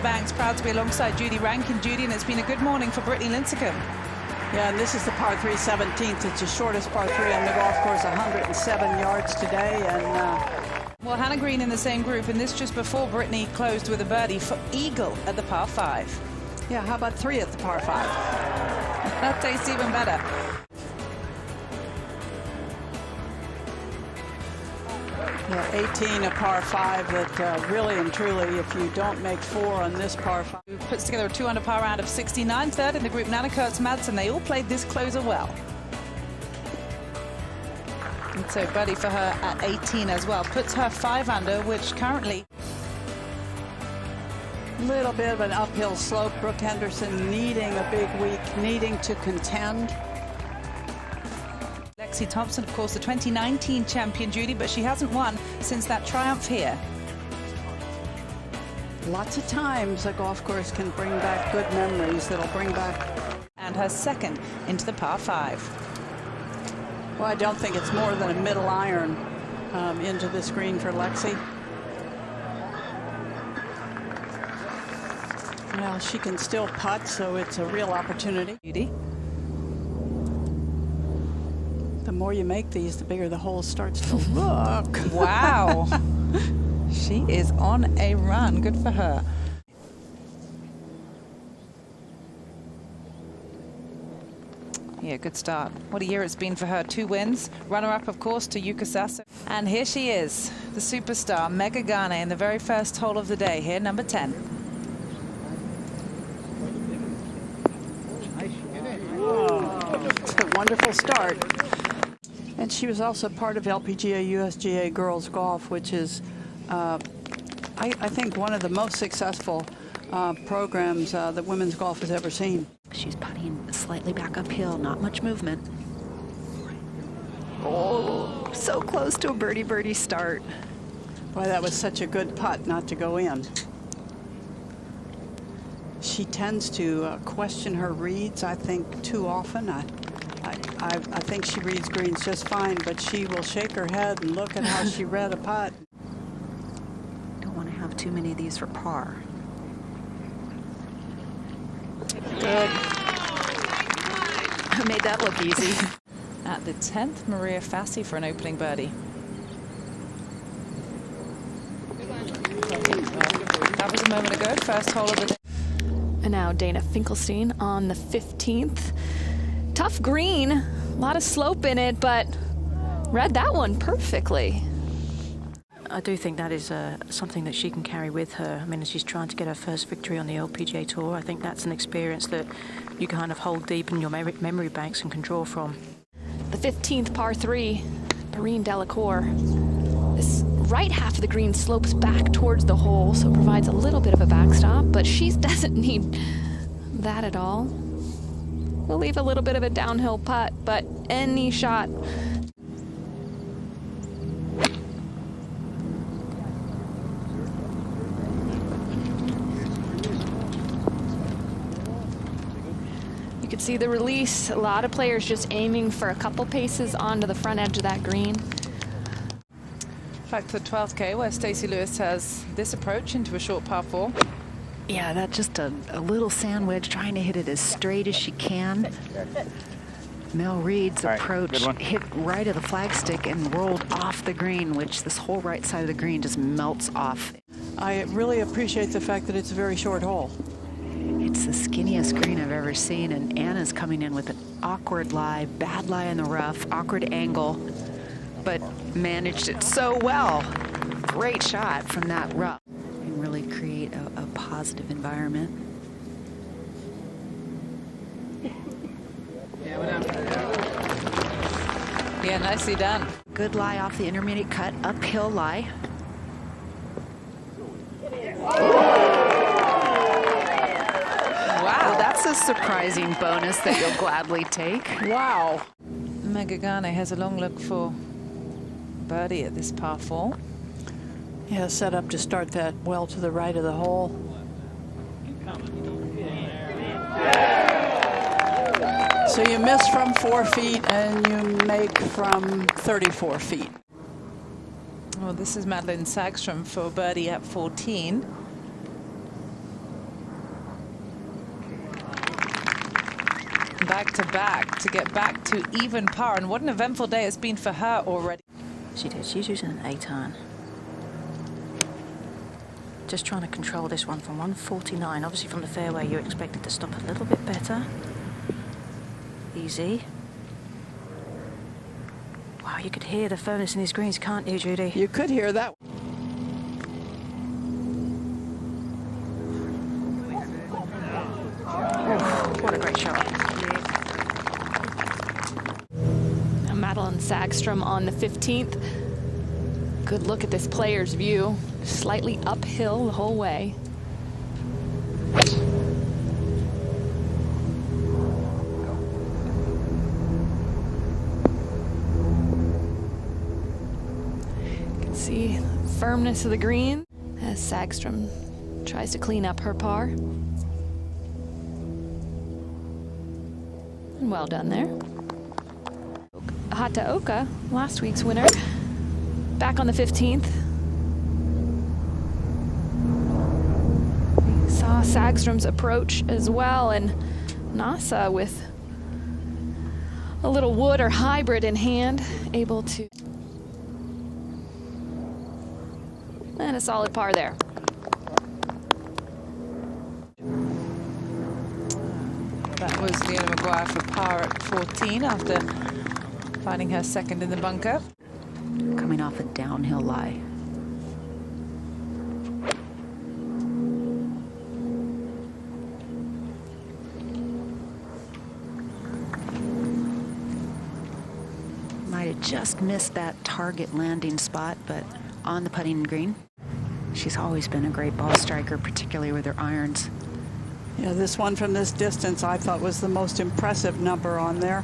Banks, proud to be alongside Judy Rankin. Judy, and it's been a good morning for Brittany Lincecum. Yeah, and this is the par 3 17th. It's the shortest par 3 on the golf course, 107 yards today. And well, Hannah Green in the same group, and this just before Brittany closed with a birdie for eagle at the par 5. Yeah, how about 3 at the par 5? That tastes even better. Yeah, 18 a par 5 that really and truly, if you don't make 4 on this par 5. Puts together a 2 under par round of 69. Third in the group, Nana Kurtz-Madsen. They all played this closer well. And so birdie for her at 18 as well. Puts her 5 under, which currently... Little bit of an uphill slope. Brooke Henderson needing a big week, needing to contend. Lexi Thompson, of course, the 2019 champion, Judy, but she hasn't won since that triumph here. Lots of times a golf course can bring back good memories that'll bring back. And her second into the par 5. Well, I don't think it's more than a middle iron into the screen for Lexi. Well, she can still putt, so it's a real opportunity. Judy. The more you make these, the bigger the hole starts to look. Wow. She is on a run. Good for her. Yeah, good start. What a year it's been for her. 2 wins. Runner-up, of course, to Yuka Sasso. And here she is, the superstar, Megha Gane, in the very first hole of the day here, number 10. It's a wonderful start. And she was also part of LPGA USGA Girls Golf, which is, I think, one of the most successful programs that women's golf has ever seen. She's putting slightly back uphill, not much movement. Oh, so close to a birdie start. Boy, that was such a good putt not to go in. She tends to question her reads, I think, too often. I think she reads greens just fine, but she will shake her head and look at how she read a putt. Don't want to have too many of these for par. Good. I made that look easy. At the 10th, Maria FASSI for an opening birdie. That was a moment ago, first hole of the day. And now Dana Finkelstein on the 15th. Tough green, a lot of slope in it, but read that one perfectly. I do think that is something that she can carry with her. I mean, as she's trying to get her first victory on the LPGA Tour, I think that's an experience that you kind of hold deep in your memory banks and can draw from. The 15th par 3, Perrine Delacour. This right half of the green slopes back towards the hole, so it provides a little bit of a backstop, but she doesn't need that at all. We'll leave a little bit of a downhill putt, but any shot. You can see the release. A lot of players just aiming for a couple paces onto the front edge of that green. In fact, the 12th K, where Stacey Lewis has this approach into a short par 4. Yeah, that's just a little sandwich, trying to hit it as straight as she can. Mel Reed's approach hit right of the flagstick and rolled off the green, which this whole right side of the green just melts off. I really appreciate the fact that it's a very short hole. It's the skinniest green I've ever seen, and Anna's coming in with an awkward lie, bad lie in the rough, awkward angle, but managed it so well. Great shot from that rough. And really create a positive environment. Yeah, nicely done. Good lie off the intermediate cut, uphill lie. Wow, that's a surprising bonus that you'll gladly take. Wow. Megha Gane has a long look for birdie at this par 4. Yeah, set up to start that well to the right of the hole. So you miss from 4 feet and you make from 34 feet. Well, this is Madeline Sagstrom for birdie at 14. back-to-back to get back to even par. And what an eventful day it's been for her already. She did. She's using an 8-iron. Just trying to control this one from 149. Obviously from the fairway you expect it to stop a little bit better. Easy. Wow, you could hear the firmness in his greens, can't you, Judy? You could hear that. Oof, what a great shot. Now Madeline Sagstrom on the 15th. Good look at this player's view. Slightly uphill the whole way. You can see firmness of the green as Sagstrom tries to clean up her par. And well done there. Hataoka, last week's winner, back on the 15th. We saw Sagstrom's approach as well, and Nasa with a little wood or hybrid in hand, able to. And a solid par there. That was Leona Maguire for par at 14 after finding her second in the bunker. Coming off a downhill lie. Might have just missed that target landing spot, but on the putting green. She's always been a great ball striker, particularly with her irons. Yeah, this one from this distance I thought was the most impressive number on there.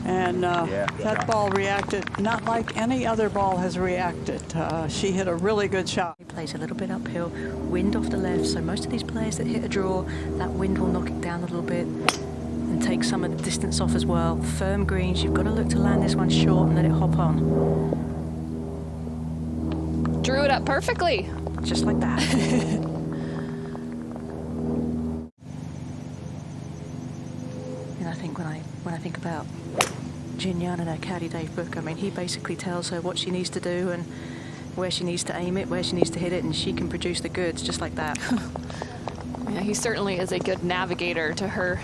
And that ball reacted not like any other ball has reacted. She hit a really good shot. He plays a little bit uphill, wind off the left, so most of these players that hit a draw, that wind will knock it down a little bit and take some of the distance off as well. Firm greens, you've got to look to land this one short and let it hop on. Drew it up perfectly. Just like that. And I think when I think about Jin Yan and her caddy Dave Book, I mean, he basically tells her what she needs to do and where she needs to aim it, where she needs to hit it, and she can produce the goods just like that. Yeah, he certainly is a good navigator to her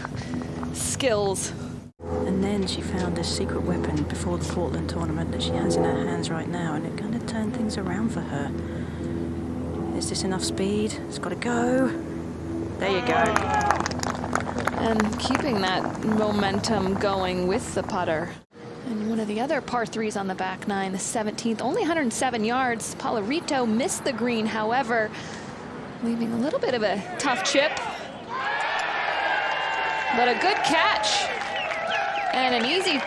skills. And then she found this secret weapon before the Portland tournament that she has in her hands right now, and it kind of turned things around for her. Is this enough speed? It's got to go. There you go. And keeping that momentum going with the putter. And one of the other par threes on the back nine, the 17th, only 107 yards. Paularito missed the green, however, leaving a little bit of a tough chip. But a good catch. And an easy,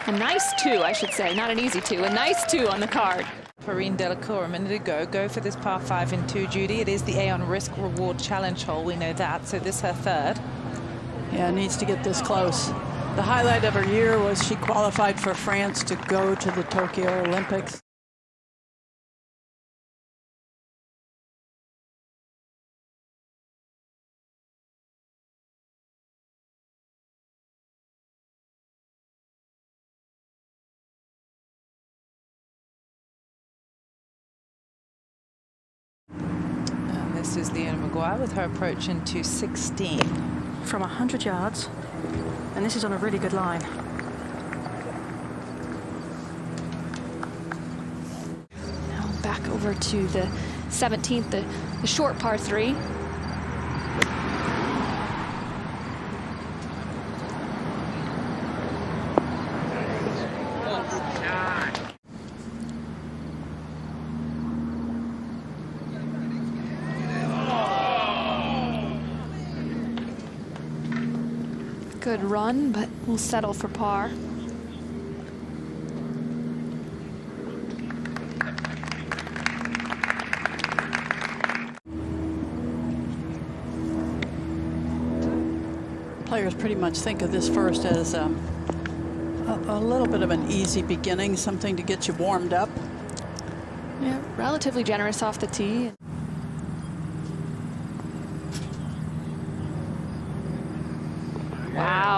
a nice two, I should say, not an easy two, a nice two on the card. Marine Delacour a minute ago. Go for this par 5 in 2, Judy. It is the Aon Risk Reward Challenge hole. We know that. So this her third. Yeah, needs to get this close. The highlight of her year was she qualified for France to go to the Tokyo Olympics. This is Leona Maguire with her approach into 16. From 100 yards, and this is on a really good line. Now back over to the 17th, the short par 3. Good run, but we'll settle for par. Players pretty much think of this first as a little bit of an easy beginning, something to get you warmed up. Yeah, relatively generous off the tee.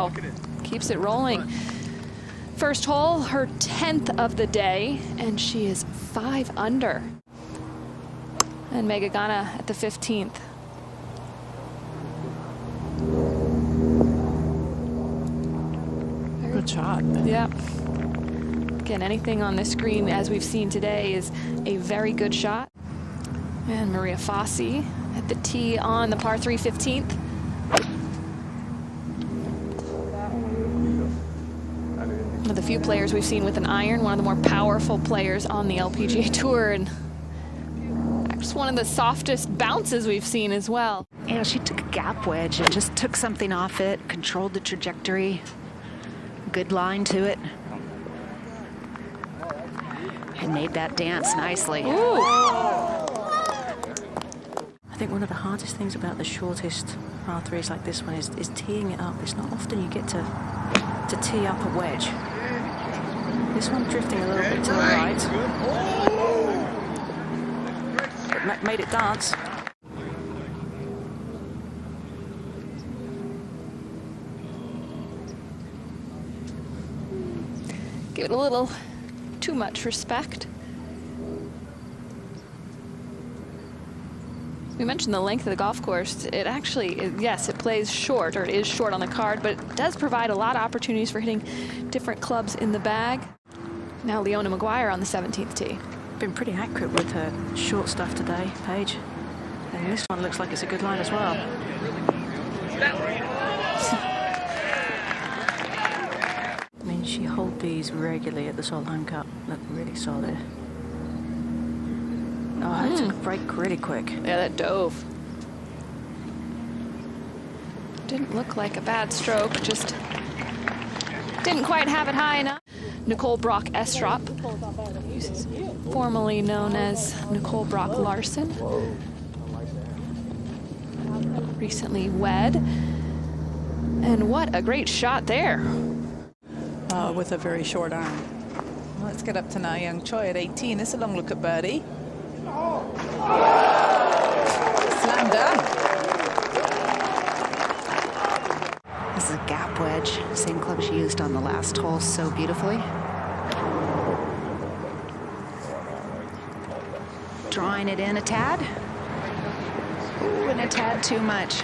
Wow. Keeps it rolling. First hole, her 10th of the day, and she is 5 under. And Megagana at the 15th. Good shot. Yeah. Again, anything on this green, as we've seen today, is a very good shot. And Maria Fassi at the tee on the par 3 15th. One of the few players we've seen with an iron, one of the more powerful players on the LPGA Tour, and just one of the softest bounces we've seen as well. Yeah, she took a gap wedge and just took something off it, controlled the trajectory. Good line to it. And made that dance nicely. Ooh. I think one of the hardest things about the shortest par 3s like this one is teeing it up. It's not often you get to tee up a wedge. This one drifting a little bit to the right. But made it dance. Give it a little too much respect. We mentioned the length of the golf course. It actually, yes, it plays short, or it is short on the card, but it does provide a lot of opportunities for hitting different clubs in the bag. Now Leona Maguire on the 17th tee. Been pretty accurate with her short stuff today, Paige. And this one looks like it's a good line as well. I mean, she holds these regularly at the Solheim Cup. Look really solid. Oh, it took a break really quick. Yeah, that dove. Didn't look like a bad stroke, just didn't quite have it high enough. Nicole Brock Estrop, formerly known as Nicole Brock Larson. Recently wed. And what a great shot there. With a very short iron. Well, let's get up to Na Young Choi at 18. It's a long look at birdie. Slam dunk. This is a gap wedge, same club she used on the last hole so beautifully. Drawing it in a tad. Ooh, and a tad too much.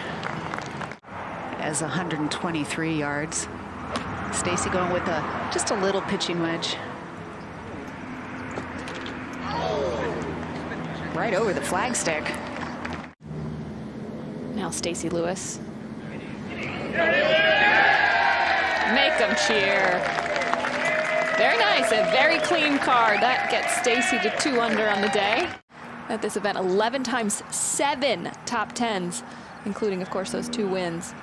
As 123 yards. Stacy going with just a little pitching wedge. Right over the flagstick. Now Stacy Lewis. Make them cheer. Very nice, a very clean card. That gets Stacy to 2 under on the day. At this event, 11 times 7 top 10s, including, of course, those 2 wins.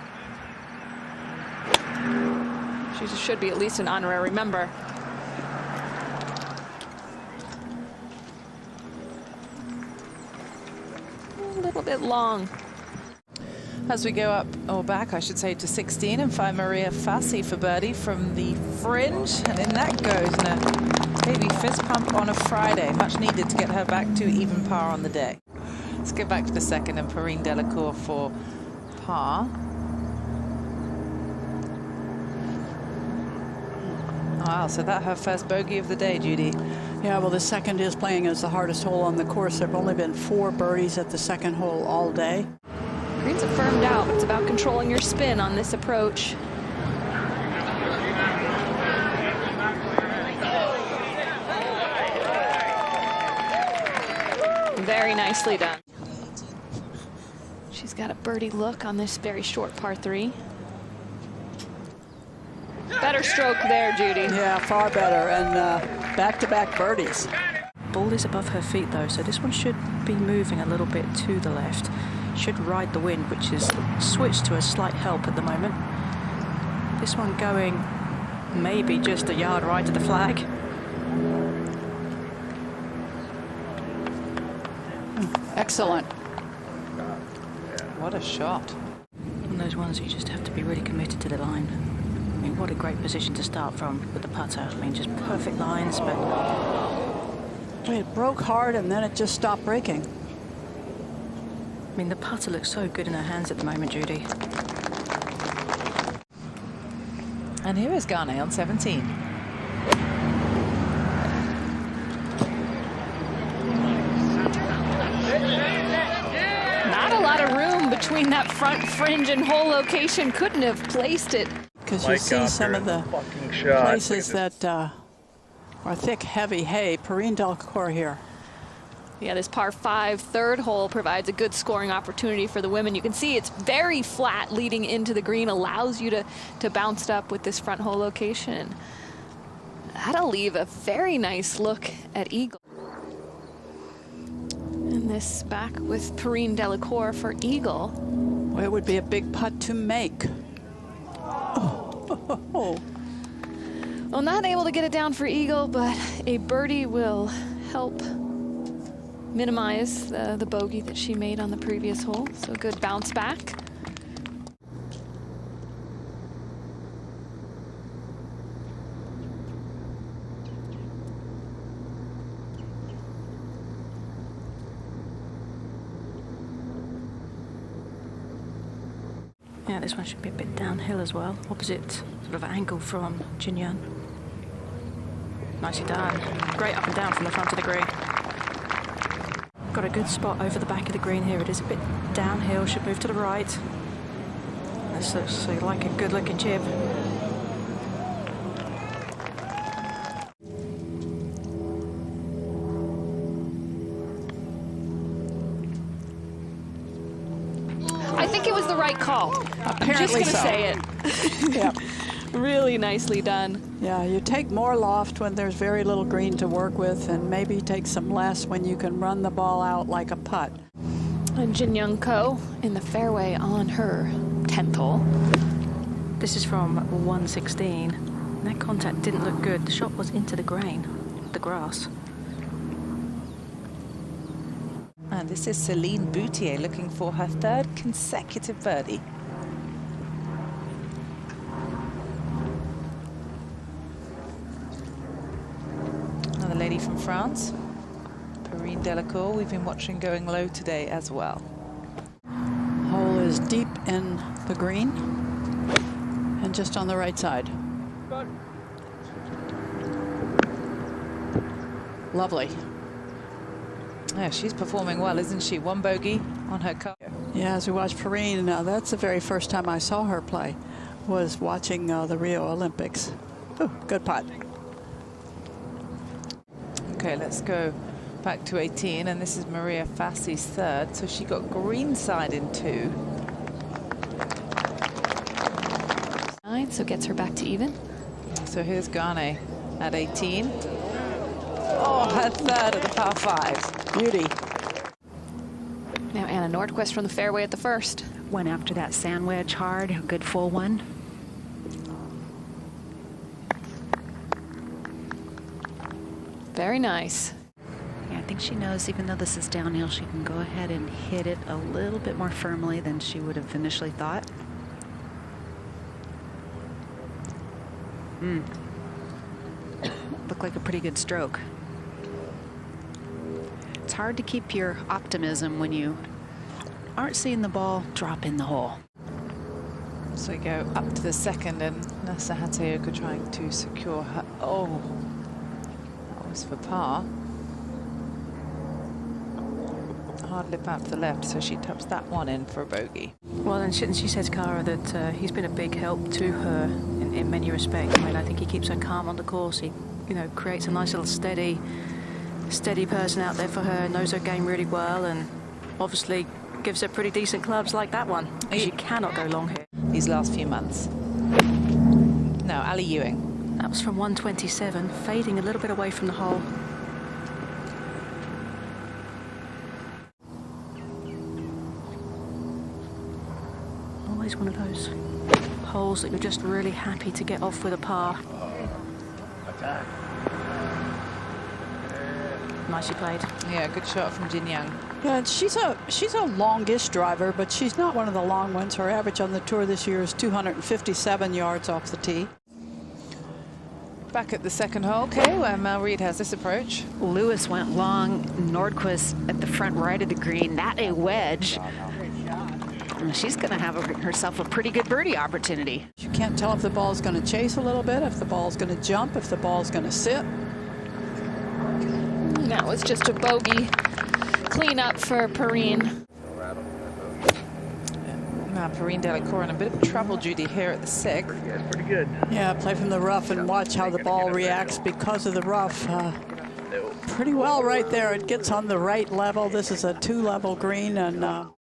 She should be at least an honorary member. A little bit long. As we go up, or back, I should say, to 16 and find Maria Fassi for birdie from the fringe. And in that goes, and a baby fist pump on a Friday. Much needed to get her back to even par on the day. Let's get back to the second and Perrine Delacour for par. Wow, so that her first bogey of the day, Judy. Yeah, well, the second is playing as the hardest hole on the course. There have only been 4 birdies at the second hole all day. Greens have firmed out. It's about controlling your spin on this approach. Very nicely done. She's got a birdie look on this very short par 3. Better stroke there, Judy. Yeah, far better, and back-to-back birdies. Ball is above her feet though, so this one should be moving a little bit to the left. Should ride the wind, which is switched to a slight help at the moment. This one going maybe just a yard right to the flag. Excellent. What a shot. One of those ones you just have to be really committed to the line. I mean, what a great position to start from with the putter. I mean, just perfect lines, but It broke hard, and then it just stopped breaking. I mean, the putter looks so good in her hands at the moment, Judy. And here is Garnet on 17. Not a lot of room between that front fringe and hole location. Couldn't have placed it. Because you see some of the places that are thick, heavy hay. Perrine Delacour here. Yeah, this par 5 third hole provides a good scoring opportunity for the women. You can see it's very flat leading into the green, allows you to bounce it up with this front hole location. That'll leave a very nice look at eagle. And this back with Perrine Delacour for eagle. Well, it would be a big putt to make. Oh. Well, not able to get it down for eagle, but a birdie will help minimize the bogey that she made on the previous hole. So good bounce back. Yeah, this one should be a bit downhill as well. Opposite sort of angle from Jin Young. Nicely done. Great up and down from the front of the green. Got a good spot over the back of the green here. It is a bit downhill, should move to the right. This looks like a good looking chip. I think it was the right call. Apparently I'm just so. going to say it. Yeah. Really nicely done. Yeah, you take more loft when there's very little green to work with, and maybe take some less when you can run the ball out like a putt. And Jin Young Ko in the fairway on her 10th hole. This is from 116. That contact didn't look good. The shot was into the grain, the grass. And this is Celine Boutier looking for her 3rd consecutive birdie. Another lady from France, Perrine Delacour, we've been watching going low today as well. Hole is deep in the green and just on the right side. Lovely. Yeah, she's performing well, isn't she? 1 bogey on her car. Yeah, as we watch Perrine, that's the very first time I saw her play, was watching the Rio Olympics. Ooh, good putt. Okay, let's go back to 18, and this is Maria Fassi's 3rd, so she got greenside in 2. 9, so gets her back to even. So here's Garnet at 18. Oh, her 3rd of the par 5. Beauty. Now Anna Nordquist from the fairway at the first. Went after that sand wedge hard, a good full one. Very nice. Yeah, I think she knows even though this is downhill, she can go ahead and hit it a little bit more firmly than she would have initially thought. Looked like a pretty good stroke. It's hard to keep your optimism when you aren't seeing the ball drop in the hole. So we go up to the 2nd, and Nasa Hataoka trying to secure her. Oh, that was for par. Hard lip out to the left, so she taps that one in for a bogey. Well, and she says, Cara, that he's been a big help to her in many respects. I mean, I think he keeps her calm on the course. He, creates a nice little steady person out there for her, knows her game really well, and obviously gives her pretty decent clubs like that one. Because you cannot go long here. These last few months. No, Ali Ewing. That was from 127, fading a little bit away from the hole. Always one of those holes that you're just really happy to get off with a par. Nicely played. Yeah, good shot from Jin Young. Yeah, she's a longish driver, but she's not one of the long ones. Her average on the tour this year is 257 yards off the tee. Back at the 2nd hole, okay, where Mel Reid has this approach. Lewis went long, Nordquist at the front right of the green. That a wedge. She's going to have herself a pretty good birdie opportunity. You can't tell if the ball's going to chase a little bit, if the ball's going to jump, if the ball's going to sit. That was just a bogey cleanup for Perrine. Now Perrine Delacour in a bit of trouble, Judy, here at the 6th. Yeah, pretty good. Yeah, play from the rough and watch how the ball reacts because of the rough. Pretty well right there. It gets on the right level. This is a 2-level green, and